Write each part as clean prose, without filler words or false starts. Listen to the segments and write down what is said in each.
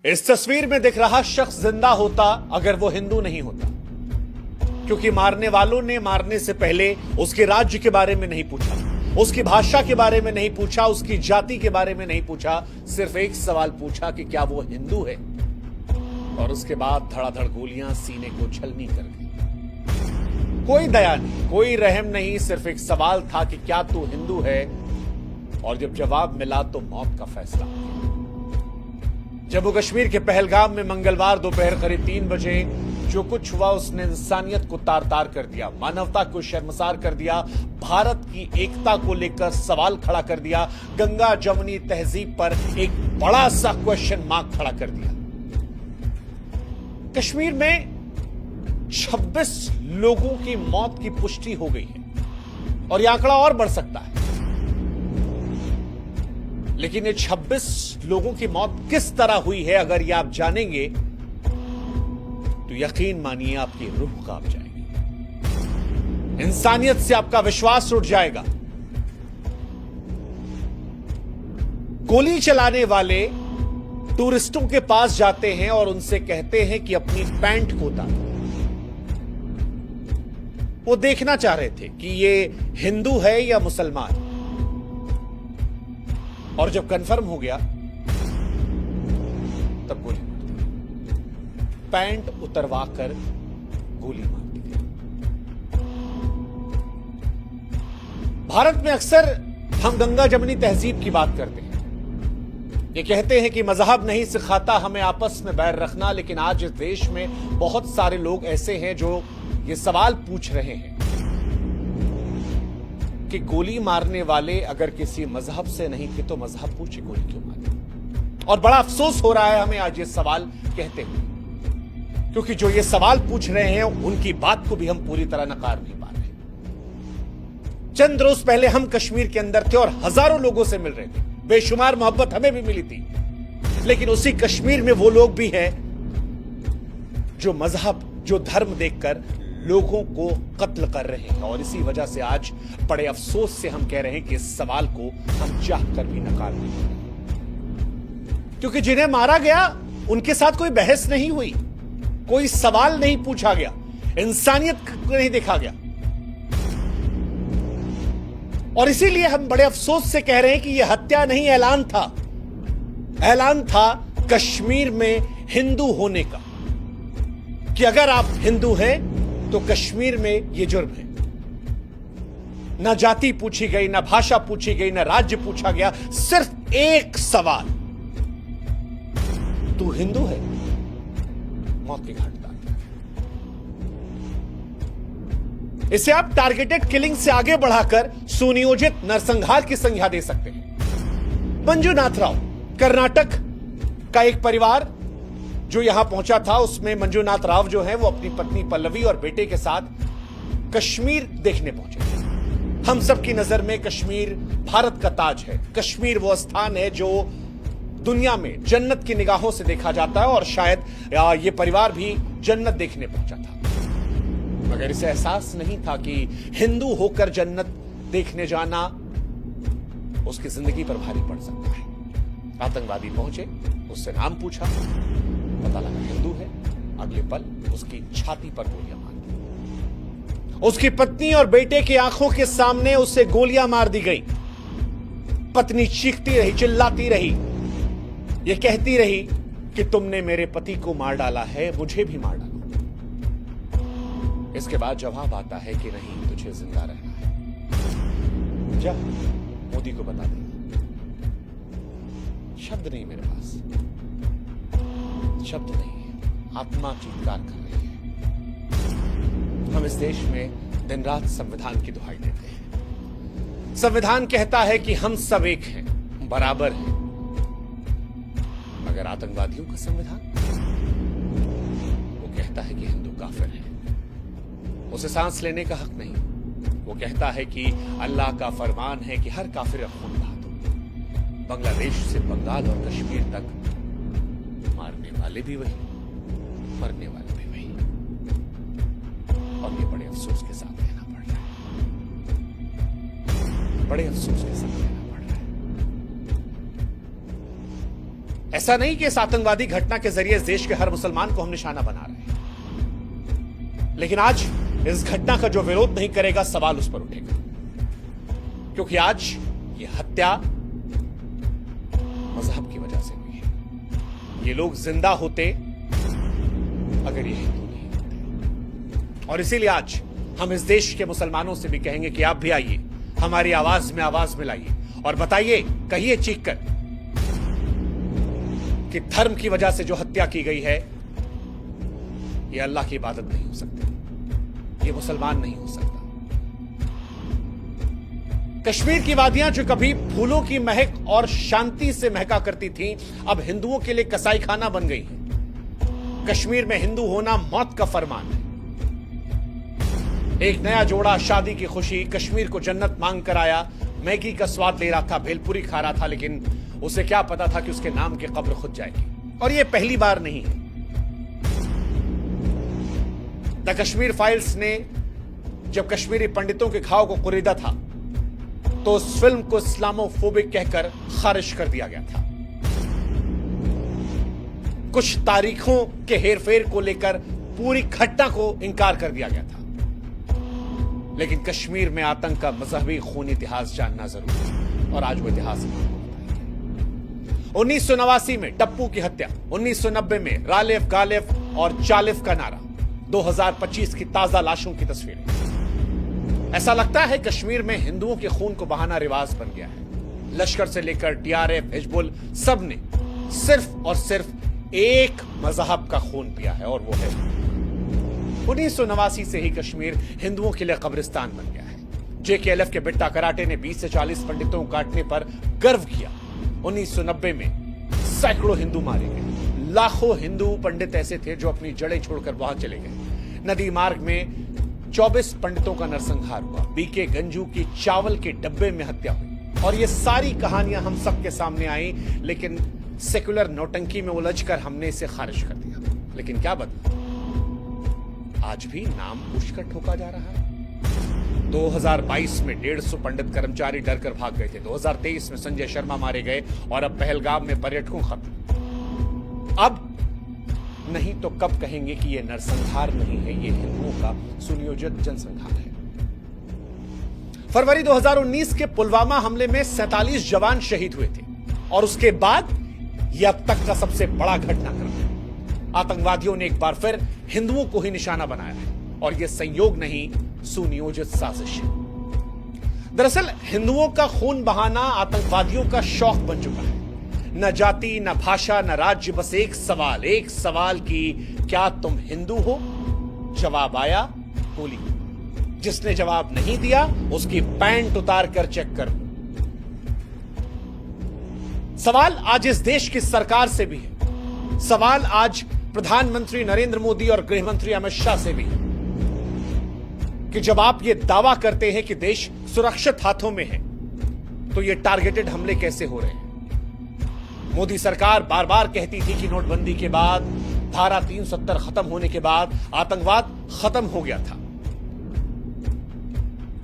इस तस्वीर में दिख रहा शख्स जिंदा होता अगर वो हिंदू नहीं होता, क्योंकि मारने वालों ने मारने से पहले उसके राज्य के बारे में नहीं पूछा, उसकी भाषा के बारे में नहीं पूछा, उसकी जाति के बारे में नहीं पूछा, सिर्फ एक सवाल पूछा कि क्या वो हिंदू है, और उसके बाद धड़ाधड़ गोलियां सीने को छलनी कर गई। कोई दया नहीं, कोई रहम नहीं, सिर्फ एक सवाल था कि क्या तू हिंदू है, और जब जवाब मिला तो मौत का फैसला। जम्मू कश्मीर के पहलगाम में मंगलवार दोपहर करीब 3 बजे जो कुछ हुआ उसने इंसानियत को तार तार कर दिया, मानवता को शर्मसार कर दिया, भारत की एकता को लेकर सवाल खड़ा कर दिया, गंगा जमुनी तहजीब पर एक बड़ा सा क्वेश्चन मार्क खड़ा कर दिया। कश्मीर में 26 लोगों की मौत की पुष्टि हो गई है और यह आंकड़ा और बढ़ सकता है, लेकिन ये 26 लोगों की मौत किस तरह हुई है अगर ये आप जानेंगे तो यकीन मानिए आपकी रूह कांप जाएगी, इंसानियत से आपका विश्वास उठ जाएगा। गोली चलाने वाले टूरिस्टों के पास जाते हैं और उनसे कहते हैं कि अपनी पैंट को उतारो। वो देखना चाह रहे थे कि ये हिंदू है या मुसलमान, और जब कंफर्म हो गया तब गोली मार दी, पैंट उतरवाकर गोली मार दी गई। भारत में अक्सर हम गंगा जमुनी तहजीब की बात करते हैं, ये कहते हैं कि मजहब नहीं सिखाता हमें आपस में बैर रखना, लेकिन आज इस देश में बहुत सारे लोग ऐसे हैं जो ये सवाल पूछ रहे हैं कि गोली मारने वाले अगर किसी मजहब से नहीं थे तो मजहब पूछे गोली क्यों मारी। और बड़ा अफसोस हो रहा है हमें आज ये सवाल कहते हुए, क्योंकि जो ये सवाल पूछ रहे हैं उनकी बात को भी हम पूरी तरह नकार नहीं पा रहे। चंद रोज पहले हम कश्मीर के अंदर थे और हजारों लोगों से मिल रहे थे, बेशुमार मोहब्बत हमें भी मिली थी, लेकिन उसी कश्मीर में वो लोग भी हैं जो मजहब, जो धर्म देखकर लोगों को कत्ल कर रहे हैं। और इसी वजह से आज बड़े अफसोस से हम कह रहे हैं कि इस सवाल को हम चाहकर भी नकार नहीं पाएंगे, क्योंकि जिन्हें मारा गया उनके साथ कोई बहस नहीं हुई, कोई सवाल नहीं पूछा गया, इंसानियत को नहीं देखा गया। और इसीलिए हम बड़े अफसोस से कह रहे हैं कि यह हत्या नहीं, ऐलान था, ऐलान था कश्मीर में हिंदू होने का, कि अगर आप हिंदू हैं तो कश्मीर में यह जुर्म है। ना जाति पूछी गई, ना भाषा पूछी गई, ना राज्य पूछा गया, सिर्फ एक सवाल, तू हिंदू है, मौत के घाट उतार दिया। इसे आप टारगेटेड किलिंग से आगे बढ़ाकर सुनियोजित नरसंहार की संज्ञा दे सकते हैं। मंजुनाथ राव, कर्नाटक का एक परिवार जो यहां पहुंचा था, उसमें मंजुनाथ राव जो है वो अपनी पत्नी पल्लवी और बेटे के साथ कश्मीर देखने पहुंचे थे। हम सबकी नजर में कश्मीर भारत का ताज है, कश्मीर वो स्थान है जो दुनिया में जन्नत की निगाहों से देखा जाता है, और शायद ये परिवार भी जन्नत देखने पहुंचा था, मगर इसे एहसास नहीं था कि हिंदू होकर जन्नत देखने जाना उसकी जिंदगी पर भारी पड़ सकता है। आतंकवादी पहुंचे, उससे नाम पूछा, पता लगा हिंदू है, अगले पल उसकी छाती पर गोलियां मार दी। उसकी पत्नी और बेटे की आंखों के सामने उसे गोलियां मार दी गई। पत्नी चीखती रही, चिल्लाती रही, ये कहती रही कि तुमने मेरे पति को मार डाला है, मुझे भी मार डालो। इसके बाद जवाब आता है कि नहीं, तुझे जिंदा रहना है, जा मोदी को बता दे। शब्द नहीं मेरे पास, शब्द नहीं है, आत्मा चीत्कार कर रही है। हम इस देश में दिन रात संविधान की दुहाई देते हैं। संविधान कहता है कि हम सब एक हैं, बराबर हैं, मगर आतंकवादियों का संविधान, वो कहता है कि हिंदू काफिर है, उसे सांस लेने का हक नहीं। वो कहता है कि अल्लाह का फरमान है कि हर काफिर का खून बहा दो। बांग्लादेश से बंगाल और कश्मीर तक मारने वाले भी वही, मरने वाले भी वही, और ये बड़े अफसोस के साथ कहना पड़ रहा है, बड़े अफसोस के साथ कहना पड़ रहा है। ऐसा नहीं कि इस आतंकवादी घटना के जरिए इस देश के हर मुसलमान को हम निशाना बना रहे हैं, लेकिन आज इस घटना का जो विरोध नहीं करेगा सवाल उस पर उठेगा, क्योंकि आज ये हत्या मजहब की वजह से हुई है। ये लोग जिंदा होते अगर ये हिंदू नहीं होते। और इसीलिए आज हम इस देश के मुसलमानों से भी कहेंगे कि आप भी आइए, हमारी आवाज में आवाज मिलाइए और बताइए, कहिए चीख कर कि धर्म की वजह से जो हत्या की गई है ये अल्लाह की इबादत नहीं हो सकती, ये मुसलमान नहीं हो सकता। कश्मीर की वादियां जो कभी फूलों की महक और शांति से महका करती थीं, अब हिंदुओं के लिए कसाई खाना बन गई हैं। कश्मीर में हिंदू होना मौत का फरमान है। एक नया जोड़ा शादी की खुशी, कश्मीर को जन्नत मांग कर आया, मैगी का स्वाद ले रहा था, भेलपुरी खा रहा था, लेकिन उसे क्या पता था कि उसके नाम की कब्र खुद जाएगी। और यह पहली बार नहीं है। द कश्मीर फाइल्स ने जब कश्मीरी पंडितों के घाव को कुरीदा था तो उस फिल्म को इस्लामोफोबिक कहकर खारिज कर दिया गया था। कुछ तारीखों के हेरफेर को लेकर पूरी घटना को इंकार कर दिया गया था। लेकिन कश्मीर में आतंक का मजहबी खून इतिहास जानना जरूरी है और आज वो इतिहास 1989 में टप्पू की हत्या, 1990 में रालेफ गालेफ और चालिफ का नारा, 2025 की ताजा लाशों की तस्वीरें। ऐसा लगता है कश्मीर में हिंदुओं के खून को बहाना रिवाज बन गया है। लश्कर से लेकर टीआरएफ, हिजबुल, सब ने सिर्फ और सिर्फ एक मजहब का खून पिया है और वो है 1989 से ही कश्मीर हिंदुओं के लिए कब्रिस्तान बन गया है। जेकेएलएफ के बिट्टा कराटे ने 20 से 40 पंडितों को काटने पर गर्व किया। 1990 में सैकड़ों हिंदू मारे गए। लाखों हिंदू पंडित ऐसे थे जो अपनी जड़ें छोड़कर वहां चले गए। नदी मार्ग में 24 पंडितों का नरसंहार हुआ। बीके गंजू की चावल के डब्बे में हत्या हुई। और ये सारी कहानियां हम सबके सामने आई, लेकिन सेकुलर नौटंकी में उलझकर हमने इसे खारिज कर दिया। लेकिन क्या बदला? आज भी नाम पूछकर ठोका जा रहा है। 2022 में 150 पंडित कर्मचारी डरकर भाग गए थे। 2023 में संजय शर्मा मारे गए और अब पहलगाम में पर्यटकों खत्म। अब नहीं तो कब कहेंगे कि यह नरसंहार नहीं है, यह हिंदुओं का सुनियोजित जनसंहार है। फरवरी 2019 के पुलवामा हमले में 47 जवान शहीद हुए थे और उसके बाद यह अब तक का सबसे बड़ा घटनाक्रम है। आतंकवादियों ने एक बार फिर हिंदुओं को ही निशाना बनाया है और यह संयोग नहीं, सुनियोजित साजिश है। दरअसल हिंदुओं का खून बहाना आतंकवादियों का शौक बन चुका है। न जाति, न भाषा, न राज्य, बस एक सवाल कि क्या तुम हिंदू हो? जवाब आया गोली। जिसने जवाब नहीं दिया उसकी पैंट उतार कर चेक कर लो। सवाल आज इस देश की सरकार से भी है। सवाल आज प्रधानमंत्री नरेंद्र मोदी और गृहमंत्री अमित शाह से भी है कि जब आप ये दावा करते हैं कि देश सुरक्षित हाथों में है, तो ये टारगेटेड हमले कैसे हो रहे हैं? मोदी सरकार बार बार कहती थी कि नोटबंदी के बाद, धारा 370 खत्म होने के बाद आतंकवाद खत्म हो गया था।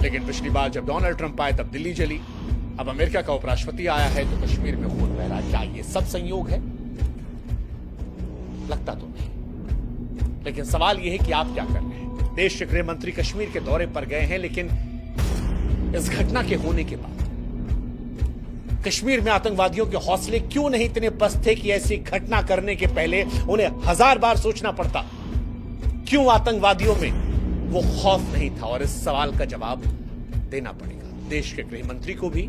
लेकिन पिछली बार जब डोनाल्ड ट्रंप आए तब दिल्ली जली। अब अमेरिका का उपराष्ट्रपति आया है तो कश्मीर में खून बह रहा है। क्या ये सब संयोग है? लगता तो नहीं। लेकिन सवाल यह है कि आप क्या कर रहे हैं? देश के गृह मंत्री कश्मीर के दौरे पर गए हैं, लेकिन इस घटना के होने के बाद कश्मीर में आतंकवादियों के हौसले क्यों नहीं इतने पस्त थे कि ऐसी घटना करने के पहले उन्हें 1000 बार सोचना पड़ता? क्यों आतंकवादियों में वो खौफ नहीं था? और इस सवाल का जवाब देना पड़ेगा देश के गृह मंत्री को भी,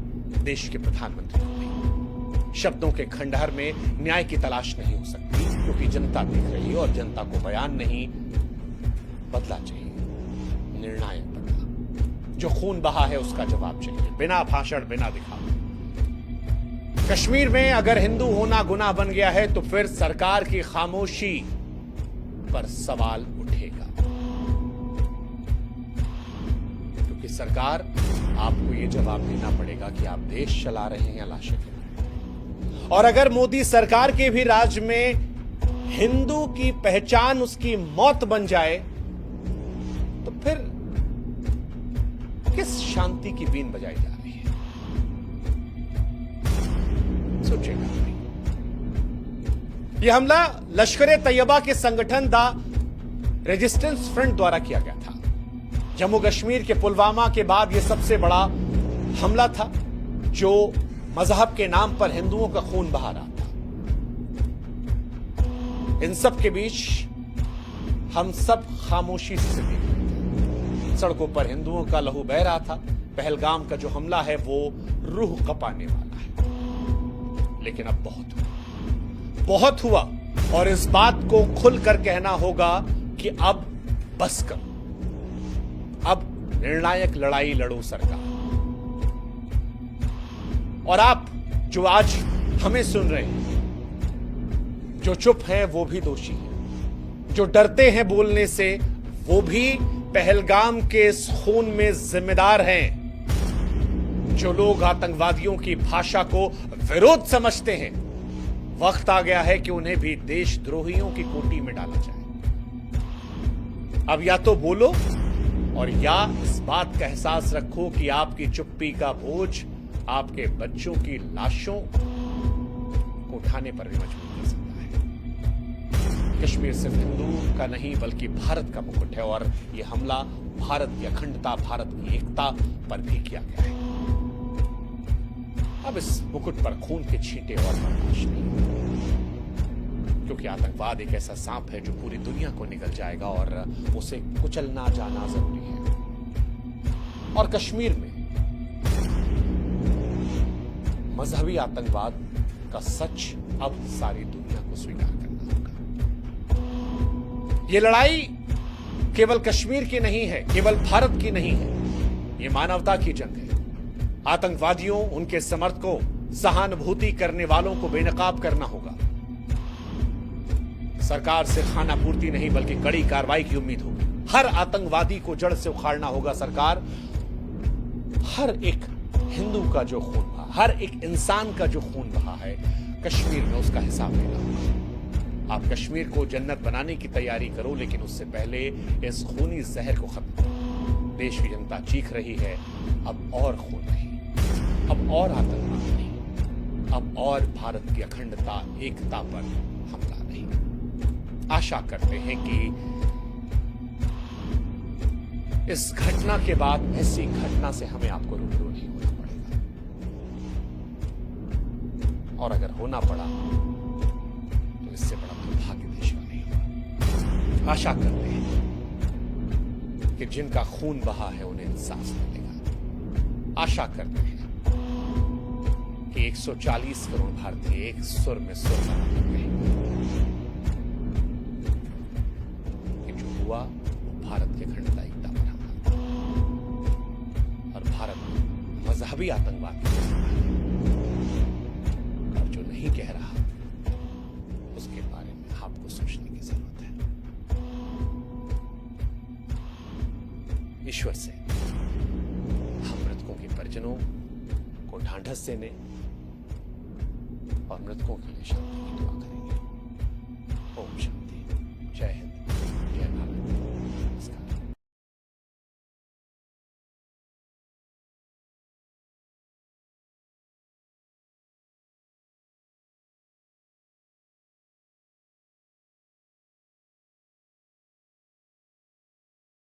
देश के प्रधानमंत्री को भी। शब्दों के खंडहर में न्याय की तलाश नहीं हो सकती, क्योंकि जनता देख रही है और जनता को बयान नहीं, बदला चाहिए, निर्णायक बदला। जो खून बहा है उसका जवाब चाहिए, बिना भाषण, बिना दिखावे। कश्मीर में अगर हिंदू होना गुनाह बन गया है तो फिर सरकार की खामोशी पर सवाल उठेगा, क्योंकि सरकार आपको यह जवाब देना पड़ेगा कि आप देश चला रहे हैं या लाशें गिन रहे हैं। और अगर मोदी सरकार के भी राज में हिंदू की पहचान उसकी मौत बन जाए तो फिर किस शांति की बीन बजाई जा रही है? सोचेगा। यह हमला लश्कर तैयबा के संगठन द रेजिस्टेंस फ्रंट द्वारा किया गया था। जम्मू कश्मीर के पुलवामा के बाद यह सबसे बड़ा हमला था जो मजहब के नाम पर हिंदुओं का खून बहा रहा था। इन सब के बीच हम सब खामोशी से देख रहे थे। सड़कों पर हिंदुओं का लहू बह रहा था। पहलगाम का जो हमला है वो रूह कपाने वाला है। लेकिन अब बहुत हुआ और इस बात को खुलकर कहना होगा कि अब बस करो। अब निर्णायक लड़ाई लड़ो सरकार। और आप जो आज हमें सुन रहे हैं, जो चुप हैं वो भी दोषी हैं, जो डरते हैं बोलने से वो भी पहलगाम के इस खून में जिम्मेदार हैं। जो लोग आतंकवादियों की भाषा को विरोध समझते हैं, वक्त आ गया है कि उन्हें भी देशद्रोहियों की कोटि में डाला जाए। अब या तो बोलो और या इस बात का एहसास रखो कि आपकी चुप्पी का बोझ आपके बच्चों की लाशों को उठाने पर भी मजबूर कर सकता है। कश्मीर सिर्फ हिंदू का नहीं बल्कि भारत का मुकुट है और यह हमला भारत की अखंडता, भारत की एकता पर भी किया गया है। अब इस मुकुट पर खून के छींटे और बर्दाश्त नहीं, क्योंकि आतंकवाद एक ऐसा सांप है जो पूरी दुनिया को निगल जाएगा और उसे कुचलना जाना जरूरी है। और कश्मीर में मजहबी आतंकवाद का सच अब सारी दुनिया को स्वीकार करना होगा। यह लड़ाई केवल कश्मीर की नहीं है, केवल भारत की नहीं है, यह मानवता की जंग है। आतंकवादियों, उनके समर्थकों, सहानुभूति करने वालों को बेनकाब करना होगा। सरकार से खानापूर्ति नहीं बल्कि कड़ी कार्रवाई की उम्मीद होगी। हर आतंकवादी को जड़ से उखाड़ना होगा सरकार। हर एक हिंदू का जो खून बहा, हर एक इंसान का जो खून बहा है कश्मीर में, उसका हिसाब लेना होगा। आप कश्मीर को जन्नत बनाने की तैयारी करो, लेकिन उससे पहले इस खूनी जहर को खत्म करो। देश की जनता चीख रही है, अब और खून नहीं, अब और आतंकवाद नहीं, अब और भारत की अखंडता, एकता पर हमला नहीं। आशा करते हैं कि इस घटना के बाद ऐसी घटना से हमें आपको रूबरू नहीं होना पड़ेगा, और अगर होना पड़ा तो इससे बड़ा दुर्भाग्य देश का नहीं होगा। आशा करते हैं कि जिनका खून बहा है उन्हें इंसाफ मिलेगा। आशा करते हैं कि 140 करोड़ भारतीय एक सुर में सुर लगा कहेंगे कि जो हुआ वो भारत की अखंडता, एकता पर हमला, और भारत मजहबी आतंकवाद की और जो नहीं कह रहा उसके बारे में आपको सोचने की जरूरत है। ईश्वर से हम मृतकों के परिजनों को ढांढस देने और मृतकों के लिए शांति की दुआ करेंगे। ओम शांति। जय हिंद।